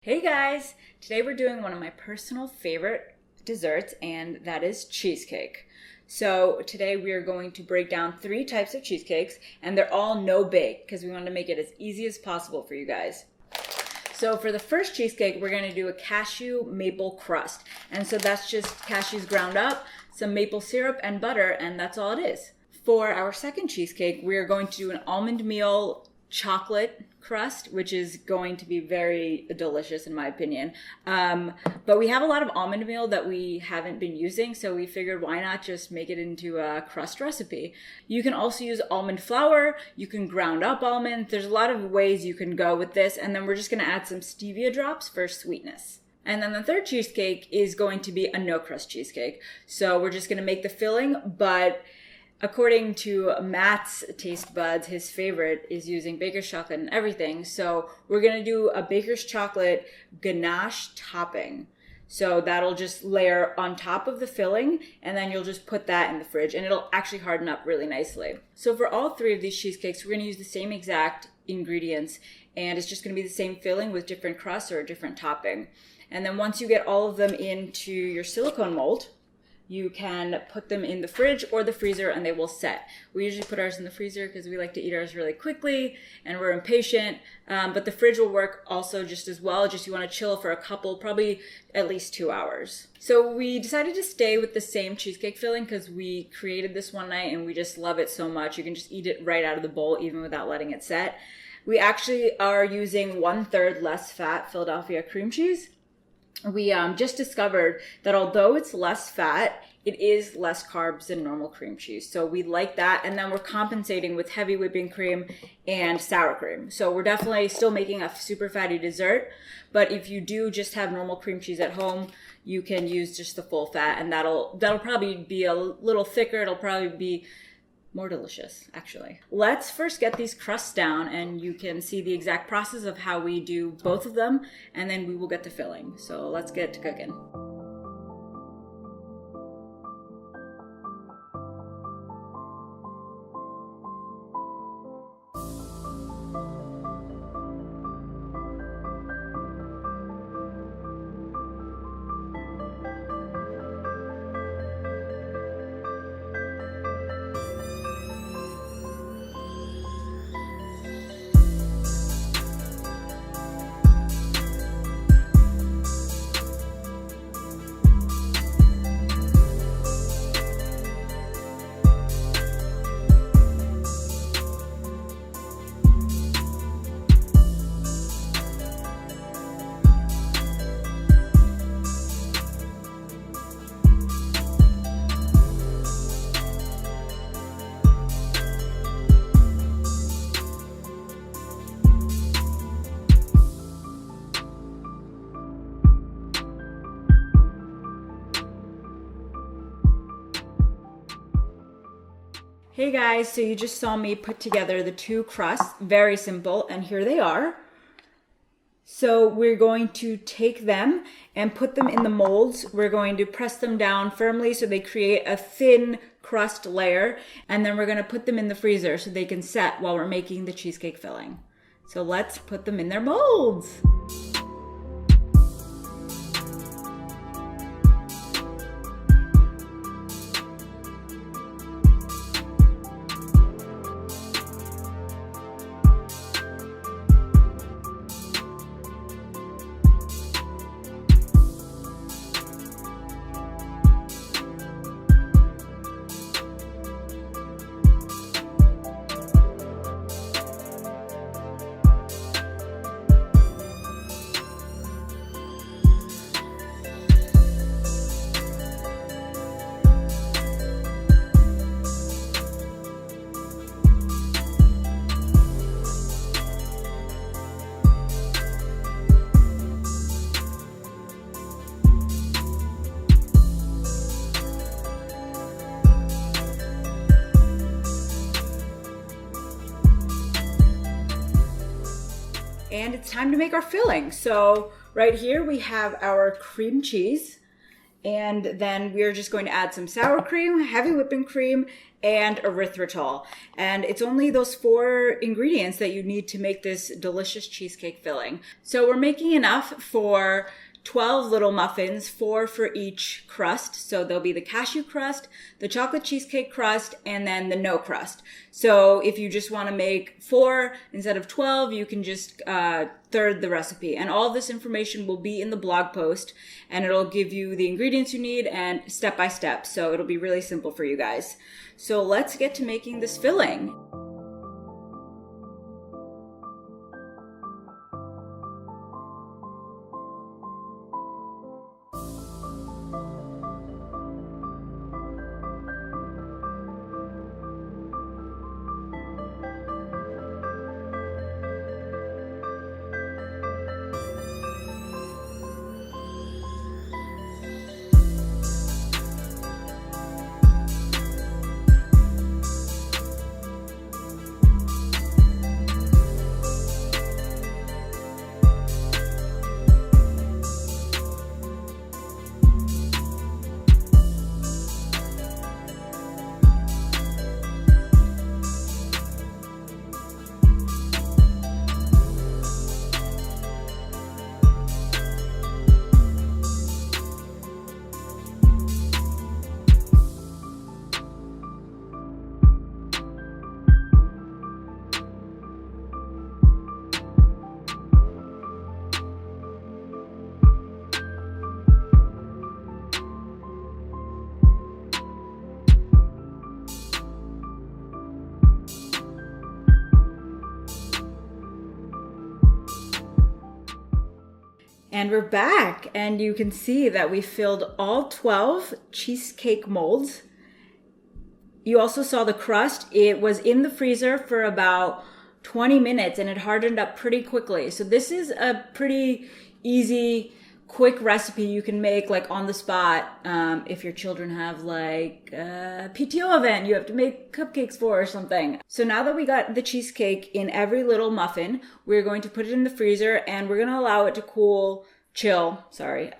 Hey guys! Today we're doing one of my personal favorite desserts, and that is cheesecake. So today we are going to break down 3 types of cheesecakes, and they're all no bake because we want to make it as easy as possible for you guys. So for the first cheesecake, we're going to do a cashew maple crust. And so that's just cashews ground up, some maple syrup and butter, and that's all it is. For our second cheesecake, we are going to do an almond meal chocolate crust, which is going to be very delicious in my opinion. But we have a lot of almond meal that we haven't been using, so we figured why not just make it into a crust recipe. You can also use almond flour, you can ground up almonds, there's a lot of ways you can go with this, and then we're just going to add some stevia drops for sweetness. And then the third cheesecake is going to be a no crust cheesecake. So we're just going to make the filling, but according to Matt's taste buds, his favorite is using baker's chocolate and everything. So we're going to do a baker's chocolate ganache topping. So that'll just layer on top of the filling, and then you'll just put that in the fridge, and it'll actually harden up really nicely. So for all 3 of these cheesecakes, we're going to use the same exact ingredients, and it's just going to be the same filling with different crusts or a different topping. And then once you get all of them into your silicone mold, you can put them in the fridge or the freezer and they will set. We usually put ours in the freezer because we like to eat ours really quickly and we're impatient. But the fridge will work also just as well. Just you want to chill for a couple, probably at least 2 hours. So we decided to stay with the same cheesecake filling because we created this one night and we just love it so much. You can just eat it right out of the bowl even without letting it set. We actually are using 1/3 less fat Philadelphia cream cheese. We just discovered that although it's less fat, it is less carbs than normal cream cheese. So we like that. And then we're compensating with heavy whipping cream and sour cream. So we're definitely still making a super fatty dessert. But if you do just have normal cream cheese at home, you can use just the full fat. And that'll probably be a little thicker. It'll probably be more delicious, actually. Let's first get these crusts down, and you can see the exact process of how we do both of them, and then we will get to filling. So let's get to cooking. Hey guys, so you just saw me put together the 2 crusts, very simple, and here they are. So we're going to take them and put them in the molds. We're going to press them down firmly so they create a thin crust layer, and then we're going to put them in the freezer so they can set while we're making the cheesecake filling. So let's put them in their molds. And it's time to make our filling. So right here we have our cream cheese, And then we're just going to add some sour cream, heavy whipping cream, and erythritol. And it's only those 4 ingredients that you need to make this delicious cheesecake filling. So we're making enough for 12 little muffins, 4 for each crust. So there'll be the cashew crust, the chocolate cheesecake crust, and then the no crust. So if you just want to make 4 instead of 12, you can just third the recipe. And all this information will be in the blog post, and it'll give you the ingredients you need and step by step. So it'll be really simple for you guys. So let's get to making this filling. And we're back, and you can see that we filled all 12 cheesecake molds. You also saw the crust. It was in the freezer for about 20 minutes and it hardened up pretty quickly. So this is a pretty easy, quick recipe you can make like on the spot. If your children have like a PTO event you have to make cupcakes for or something. So now that we got the cheesecake in every little muffin, we're going to put it in the freezer and we're going to allow it to chill,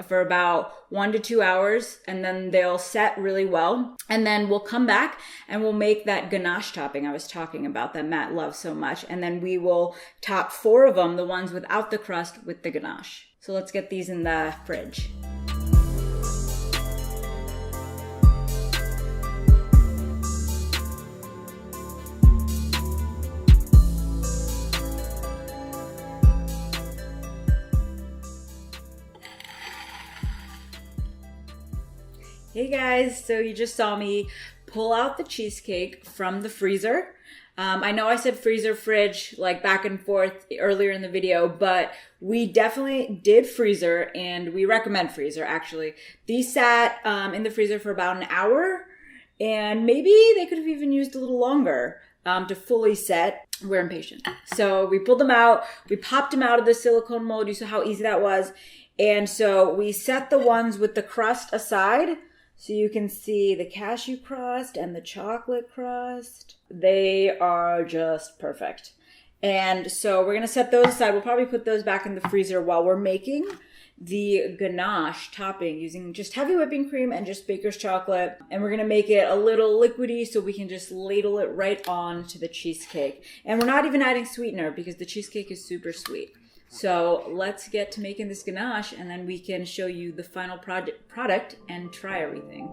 for about 1 to 2 hours, and then they'll set really well. And then we'll come back and we'll make that ganache topping I was talking about that Matt loves so much. And then we will top 4 of them, the ones without the crust, with the ganache. So let's get these in the fridge. Hey guys, so you just saw me pull out the cheesecake from the freezer. I know I said freezer, fridge, like back and forth earlier in the video, but we definitely did freezer, and we recommend freezer actually. These sat in the freezer for about an hour, and maybe they could have even used a little longer to fully set. We're impatient. So we pulled them out, we popped them out of the silicone mold. You saw how easy that was. And so we set the ones with the crust aside. So you can see the cashew crust and the chocolate crust. They are just perfect. And so we're going to set those aside. We'll probably put those back in the freezer while we're making the ganache topping using just heavy whipping cream and just baker's chocolate. And we're going to make it a little liquidy so we can just ladle it right on to the cheesecake. And we're not even adding sweetener because the cheesecake is super sweet. So let's get to making this ganache, and then we can show you the final product and try everything.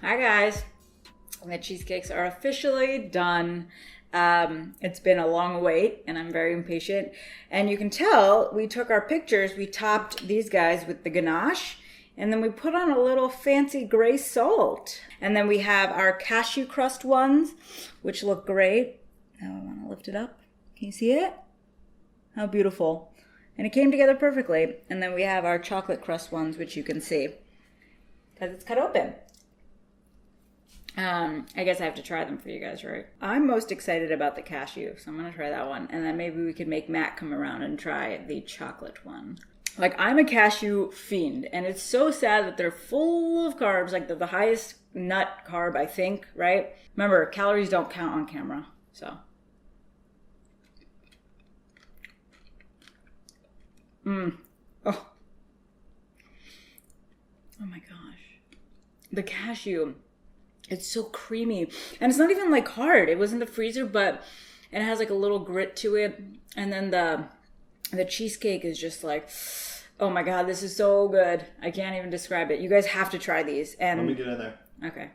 Hi guys. The cheesecakes are officially done. It's been a long wait and I'm very impatient. And you can tell we took our pictures, we topped these guys with the ganache, and then we put on a little fancy gray salt. And then we have our cashew crust ones, which look great. Now I want to lift it up. Can you see it? How beautiful. And it came together perfectly. And then we have our chocolate crust ones, which you can see because it's cut open. I guess I have to try them for you guys, right? I'm most excited about the cashew, so I'm going to try that one. And then maybe we could make Matt come around and try the chocolate one. Like, I'm a cashew fiend, and it's so sad that they're full of carbs, like the highest nut carb, I think, right? Remember, calories don't count on camera, so. Oh. Oh my gosh. The cashew. It's so creamy. And it's not even like hard. It was in the freezer, but it has like a little grit to it. And then the cheesecake is just like, oh my God, this is so good. I can't even describe it. You guys have to try these. And let me get in there. Okay.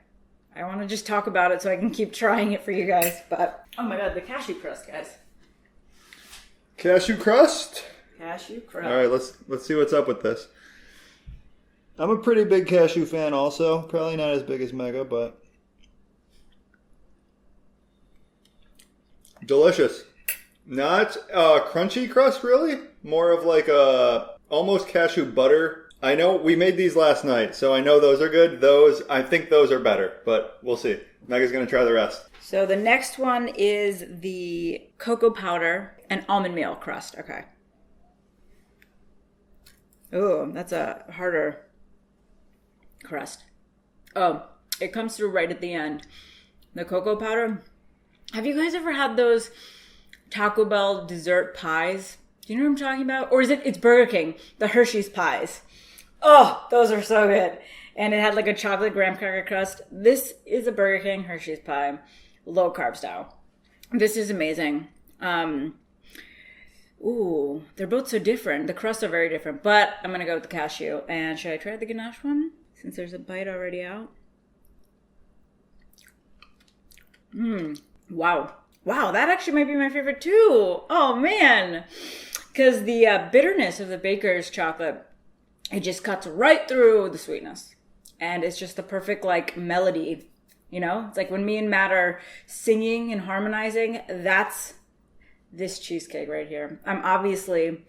I want to just talk about it so I can keep trying it for you guys. But oh my God, the cashew crust, guys. Cashew crust? Cashew crust. All right, let's see what's up with this. I'm a pretty big cashew fan also. Probably not as big as Mega, but delicious. Not crunchy crust, really. More of like a almost cashew butter. I know we made these last night, so I know those are good. I think those are better, but we'll see. Mega's going to try the rest. So the next one is the cocoa powder and almond meal crust. Okay. Oh, that's a harder crust. Oh, it comes through right at the end. The cocoa powder. Have you guys ever had those Taco Bell dessert pies? Do you know what I'm talking about? Or is it's Burger King, the Hershey's pies. Oh, those are so good. And it had like a chocolate graham cracker crust. This is a Burger King Hershey's pie, low carb style. This is amazing. Ooh, they're both so different. The crusts are very different, but I'm gonna go with the cashew. And should I try the ganache one? Since there's a bite already out. Wow. Wow, that actually might be my favorite too. Oh man. Because the bitterness of the baker's chocolate, it just cuts right through the sweetness. And it's just the perfect like melody, you know? It's like when me and Matt are singing and harmonizing, that's this cheesecake right here. I'm obviously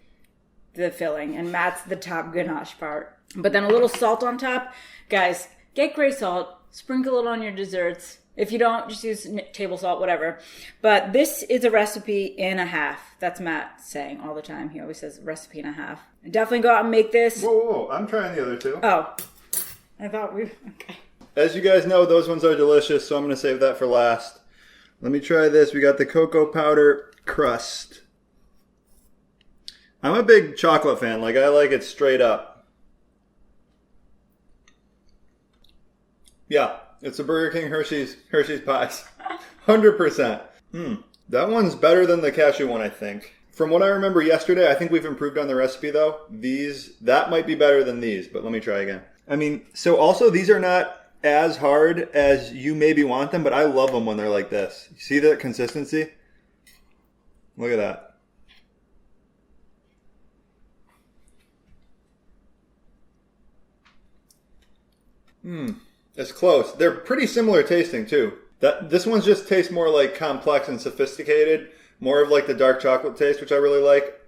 the filling and Matt's the top ganache part. But then a little salt on top. Guys, get gray salt, sprinkle it on your desserts. If you don't, just use table salt, whatever. But this is a recipe and a half. That's Matt saying all the time. He always says recipe and a half. Definitely go out and make this. Whoa. I'm trying the other two. Oh, I thought okay. As you guys know, those ones are delicious, so I'm going to save that for last. Let me try this. We got the cocoa powder crust. I'm a big chocolate fan. Like, I like it straight up. Yeah, it's a Burger King Hershey's pies. 100%. That one's better than the cashew one, I think. From what I remember yesterday, I think we've improved on the recipe, though. That might be better than these, but let me try again. I mean, so also these are not as hard as you maybe want them, but I love them when they're like this. You see the consistency? Look at that. It's close. They're pretty similar tasting too. This one's just tastes more like complex and sophisticated, more of like the dark chocolate taste, which I really like.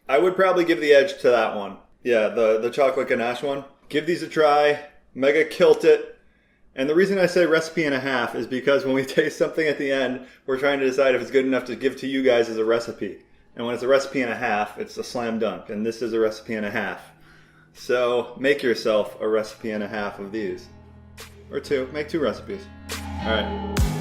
I would probably give the edge to that one. Yeah, the chocolate ganache one. Give these a try. Mega killed it. And the reason I say recipe and a half is because when we taste something at the end, we're trying to decide if it's good enough to give to you guys as a recipe. And when it's a recipe and a half, it's a slam dunk. And this is a recipe and a half. So make yourself a recipe and a half of these. Or two. Make 2 recipes. All right.